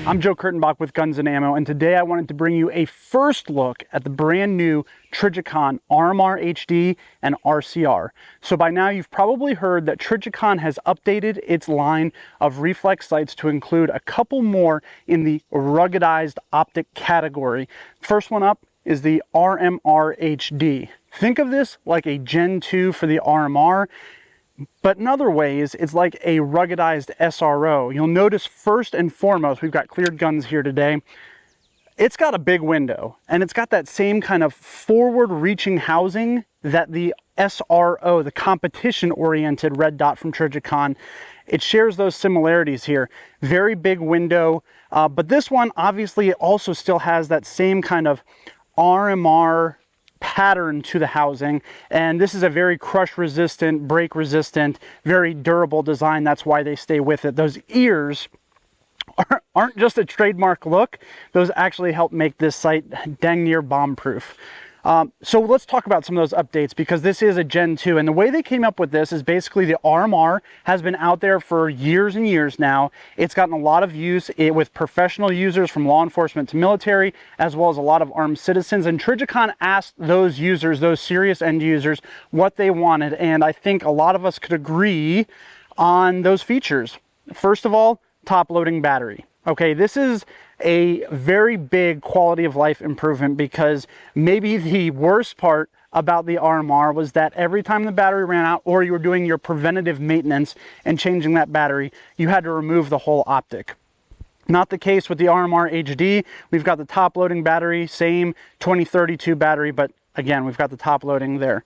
I'm Joe Kurtenbach with Guns and Ammo, and today I wanted to bring you a first look at the brand new Trijicon RMR HD and RCR. So by now you've probably heard that Trijicon has updated its line of reflex sights to include a couple more in the ruggedized optic category. First one up is the RMR HD. Think of this like a Gen 2 for the RMR, but in other ways, it's like a ruggedized SRO. You'll notice first and foremost, we've got cleared guns here today. It's got a big window, and it's got that same kind of forward-reaching housing that the SRO, the competition-oriented red dot from Trijicon, it shares those similarities here. Very big window, but this one, obviously, it also still has that same kind of RMR pattern to the housing, and this is a very crush resistant, break resistant, very durable design. That's why they stay with it. Those ears aren't just a trademark look, those actually help make this sight dang near bomb proof. So let's talk about some of those updates, because this is a Gen 2, and the way they came up with this is basically the RMR has been out there for years and years now. It's gotten a lot of use with professional users from law enforcement to military, as well as a lot of armed citizens, and Trijicon asked those users, those serious end users, what they wanted, and I think a lot of us could agree on those features. First of all, top loading battery. Okay, this is a very big quality of life improvement, because maybe the worst part about the RMR was that every time the battery ran out, or you were doing your preventative maintenance and changing that battery, you had to remove the whole optic. Not the case with the RMR HD. We've got the top loading battery, same 2032 battery, but again, we've got the top loading there.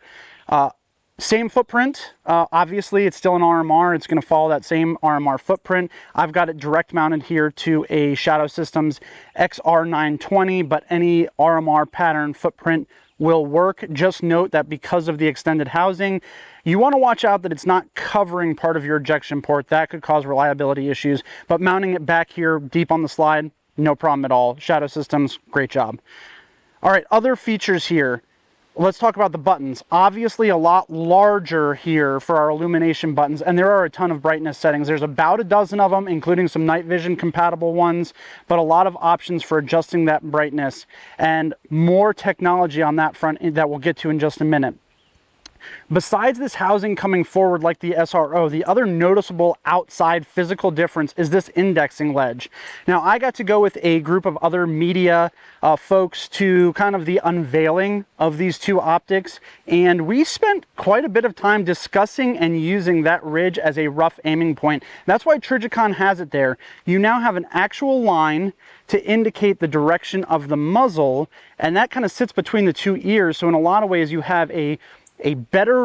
Same footprint. Obviously, it's still an RMR. It's going to follow that same RMR footprint. I've got it direct mounted here to a Shadow Systems XR920, but any RMR pattern footprint will work. Just note that because of the extended housing, you want to watch out that it's not covering part of your ejection port. That could cause reliability issues, but mounting it back here deep on the slide, no problem at all. Shadow Systems, great job. All right, other features here. Let's talk about the buttons. Obviously a lot larger here for our illumination buttons, and there are a ton of brightness settings. There's about a dozen of them, including some night vision compatible ones, but a lot of options for adjusting that brightness, and more technology on that front that we'll get to in just a minute. Besides this housing coming forward like the SRO, the other noticeable outside physical difference is this indexing ledge. Now, I got to go with a group of other media folks to kind of the unveiling of these two optics, and we spent quite a bit of time discussing and using that ridge as a rough aiming point. That's why Trijicon has it there. You now have an actual line to indicate the direction of the muzzle, and that kind of sits between the two ears, so in a lot of ways you have a better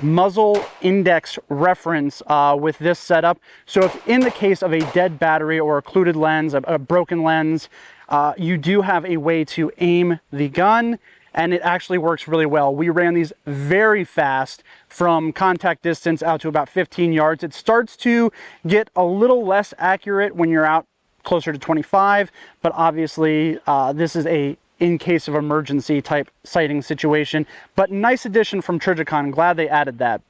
muzzle index reference with this setup. So if in the case of a dead battery or occluded lens, a broken lens, you do have a way to aim the gun, and it actually works really well. We ran these very fast from contact distance out to about 15 yards. It starts to get a little less accurate when you're out closer to 25, but obviously this is a in case of emergency type sighting situation, but nice addition from Trijicon. Glad they added that.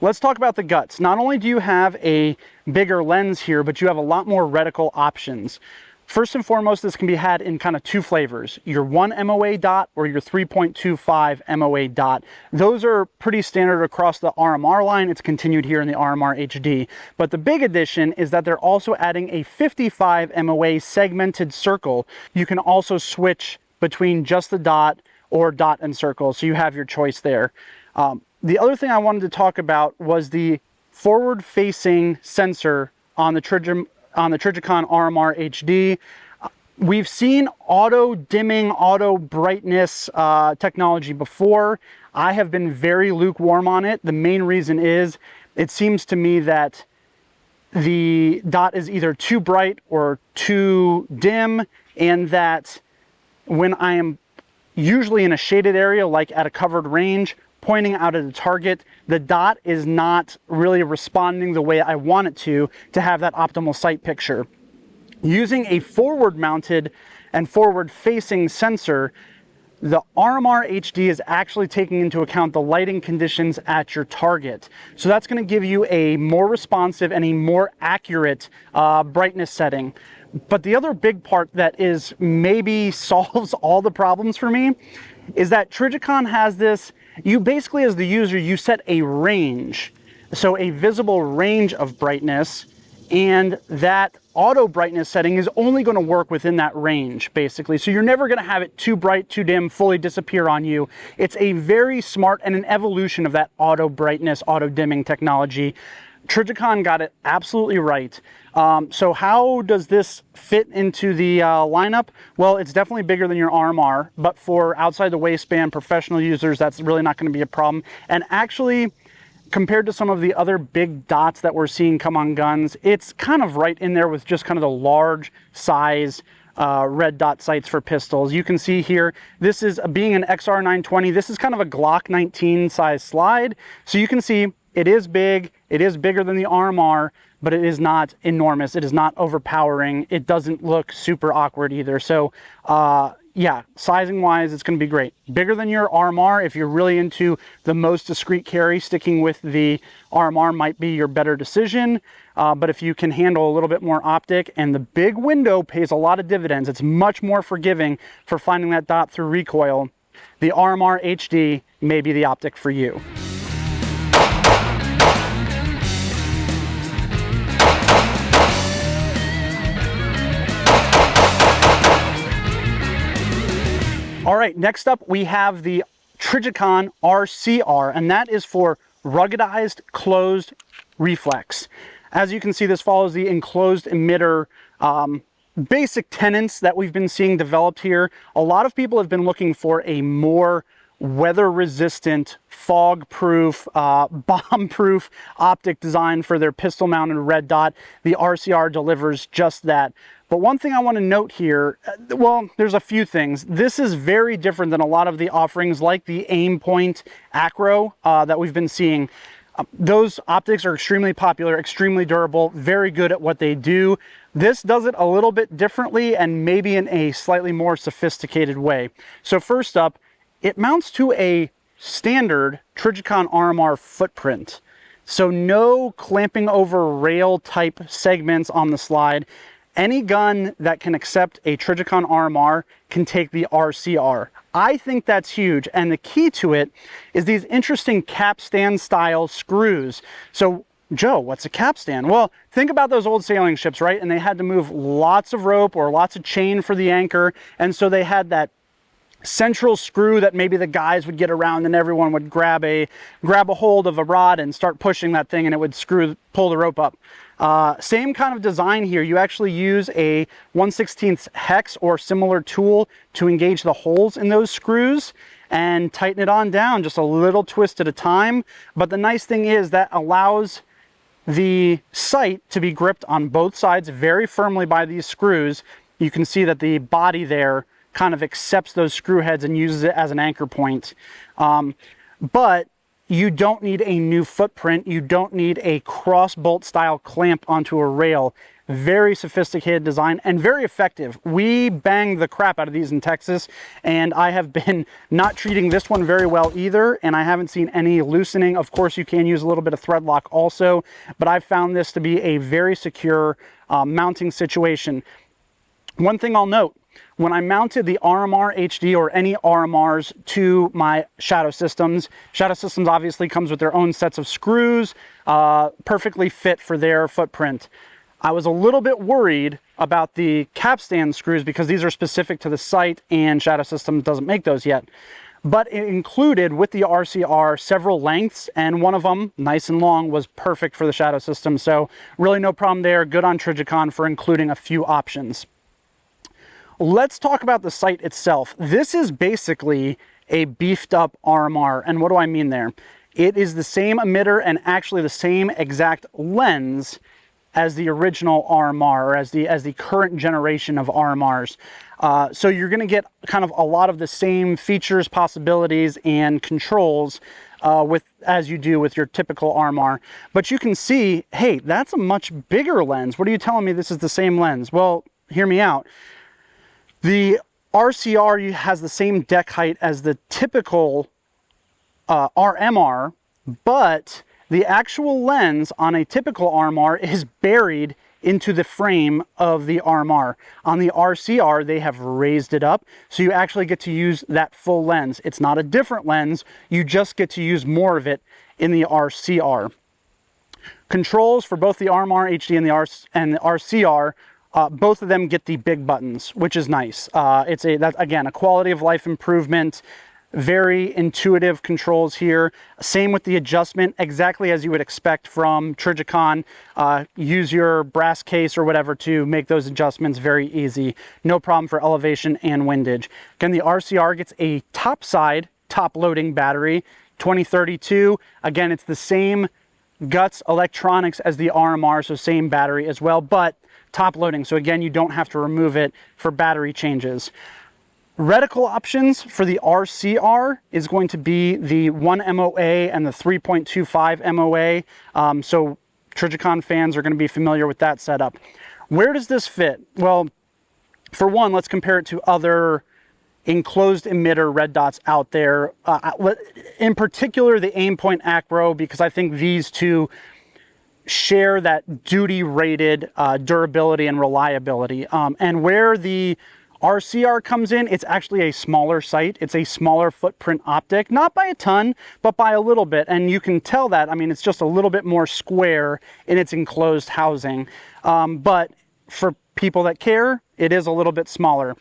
Let's talk about the guts. Not only do you have a bigger lens here, but you have a lot more reticle options. First and foremost, this can be had in kind of two flavors, your 1 MOA dot or your 3.25 MOA dot. Those are pretty standard across the RMR line. It's continued here in the RMR HD. But the big addition is that they're also adding a 55 MOA segmented circle. You can also switch between just the dot or dot and circle, so you have your choice there. The other thing I wanted to talk about was the forward-facing sensor on the Trijicon RMR HD. We've seen auto dimming, auto brightness technology before. I have been very lukewarm on it. The main reason is it seems to me that the dot is either too bright or too dim, and that when I am usually in a shaded area, like at a covered range, pointing out at a target, the dot is not really responding the way I want it to have that optimal sight picture. Using a forward mounted and forward facing sensor, The RMR HD is actually taking into account the lighting conditions at your target. So that's going to give you a more responsive and a more accurate brightness setting. But the other big part that is maybe solves all the problems for me is that Trijicon has this, you basically as the user, you set a range. So a visible range of brightness, and that auto brightness setting is only going to work within that range, basically. So you're never going to have it too bright, too dim, fully disappear on you. It's a very smart and an evolution of that auto brightness, auto dimming technology. Trijicon got it absolutely right. So how does this fit into the lineup? Well, it's definitely bigger than your RMR, but for outside the waistband professional users, that's really not going to be a problem. And actually, compared to some of the other big dots that we're seeing come on guns, it's kind of right in there with just kind of the large size red dot sights for pistols. You can see here, this is being an XR 920. This is kind of a Glock 19 size slide. So you can see it is big. It is bigger than the RMR, but it is not enormous. It is not overpowering. It doesn't look super awkward either. So yeah, sizing wise, it's going to be great. Bigger than your RMR. If you're really into the most discreet carry, sticking with the RMR might be your better decision. But if you can handle a little bit more optic, and the big window pays a lot of dividends, it's much more forgiving for finding that dot through recoil, the RMR HD may be the optic for you. All right, next up we have the Trijicon RCR, and that is for Ruggedized Closed Reflex. As you can see, this follows the enclosed-emitter basic tenets that we've been seeing developed here. A lot of people have been looking for a more weather-resistant, fog-proof, bomb-proof optic design for their pistol-mounted red dot. The RCR delivers just that. But one thing I want to note here, well, there's a few things. This is very different than a lot of the offerings like the Aimpoint Acro that we've been seeing. Those optics are extremely popular, extremely durable, very good at what they do. This does it a little bit differently and maybe in a slightly more sophisticated way. So first up, it mounts to a standard Trijicon RMR footprint. So no clamping over rail type segments on the slide. Any gun that can accept a Trijicon RMR can take the RCR. I think that's huge, and the key to it is these interesting capstan-style screws. So, Joe, what's a capstan? Well, think about those old sailing ships, right? And they had to move lots of rope or lots of chain for the anchor, and so they had that central screw that maybe the guys would get around, and everyone would grab a hold of a rod and start pushing that thing, and it would pull the rope up. Same kind of design here. You actually use a 1/16 hex or similar tool to engage the holes in those screws and tighten it on down just a little twist at a time. But the nice thing is that allows the sight to be gripped on both sides very firmly by these screws. You can see that the body there kind of accepts those screw heads and uses it as an anchor point. But you don't need a new footprint. You don't need a cross bolt style clamp onto a rail. Very sophisticated design and very effective. We banged the crap out of these in Texas, and I have been not treating this one very well either, and I haven't seen any loosening. Of course, you can use a little bit of thread lock also, but I've found this to be a very secure mounting situation. One thing I'll note, when I mounted the RMR HD or any RMRs to my Shadow Systems obviously comes with their own sets of screws, perfectly fit for their footprint. I was a little bit worried about the capstan screws because these are specific to the sight and Shadow Systems doesn't make those yet. But it included with the RCR several lengths, and one of them, nice and long, was perfect for the Shadow System. So really no problem there. Good on Trijicon for including a few options. Let's talk about the sight itself. This is basically a beefed up RMR. And what do I mean there? It is the same emitter and actually the same exact lens as the original RMR, or as the current generation of RMRs. So you're going to get kind of a lot of the same features, possibilities, and controls as you do with your typical RMR. But you can see, hey, that's a much bigger lens. What are you telling me this is the same lens? Well, hear me out. The RCR has the same deck height as the typical RMR, but the actual lens on a typical RMR is buried into the frame of the RMR. On the RCR, they have raised it up, so you actually get to use that full lens. It's not a different lens, you just get to use more of it in the RCR. Controls for both the RMR HD and the RCR, both of them get the big buttons, which is nice. That's again a quality of life improvement. Very intuitive controls here. Same with the adjustment, exactly as you would expect from Trijicon. Use your brass case or whatever to make those adjustments very easy. No problem for elevation and windage. Again, the RCR gets a topside top-loading battery, 2032. Again, it's the same guts electronics as the RMR, so same battery as well, but top loading. So again, you don't have to remove it for battery changes. Reticle options for the RCR is going to be the 1 MOA and the 3.25 MOA. So Trijicon fans are going to be familiar with that setup. Where does this fit? Well, for one, let's compare it to other enclosed emitter red dots out there. In particular, the Aimpoint Acro, because I think these two share that duty rated durability and reliability. And where the RCR comes in, it's actually a smaller sight. It's a smaller footprint optic, not by a ton, but by a little bit. And you can tell that, I mean, it's just a little bit more square in its enclosed housing. But for people that care, it is a little bit smaller.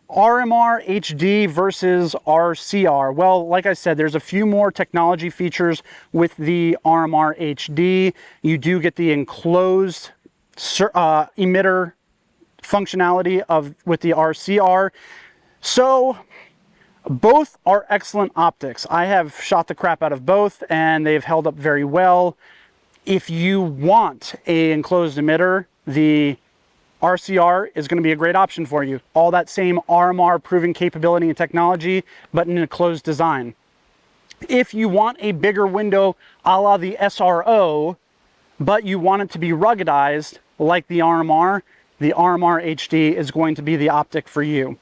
RMR HD versus RCR. Well, like I said, there's a few more technology features with the RMR HD. You do get the enclosed emitter functionality with the RCR. So both are excellent optics. I have shot the crap out of both and they've held up very well. If you want an enclosed emitter, the RCR is going to be a great option for you. All that same RMR proven capability and technology, but in a closed design. If you want a bigger window a la the SRO, but you want it to be ruggedized like the RMR HD is going to be the optic for you.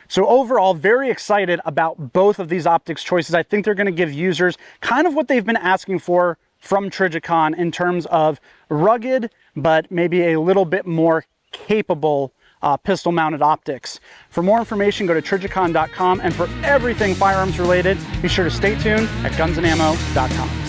So overall, very excited about both of these optics choices. I think they're going to give users kind of what they've been asking for from Trijicon in terms of rugged, but maybe a little bit more capable pistol mounted optics. For more information, go to trijicon.com, and for everything firearms related, be sure to stay tuned at gunsandammo.com.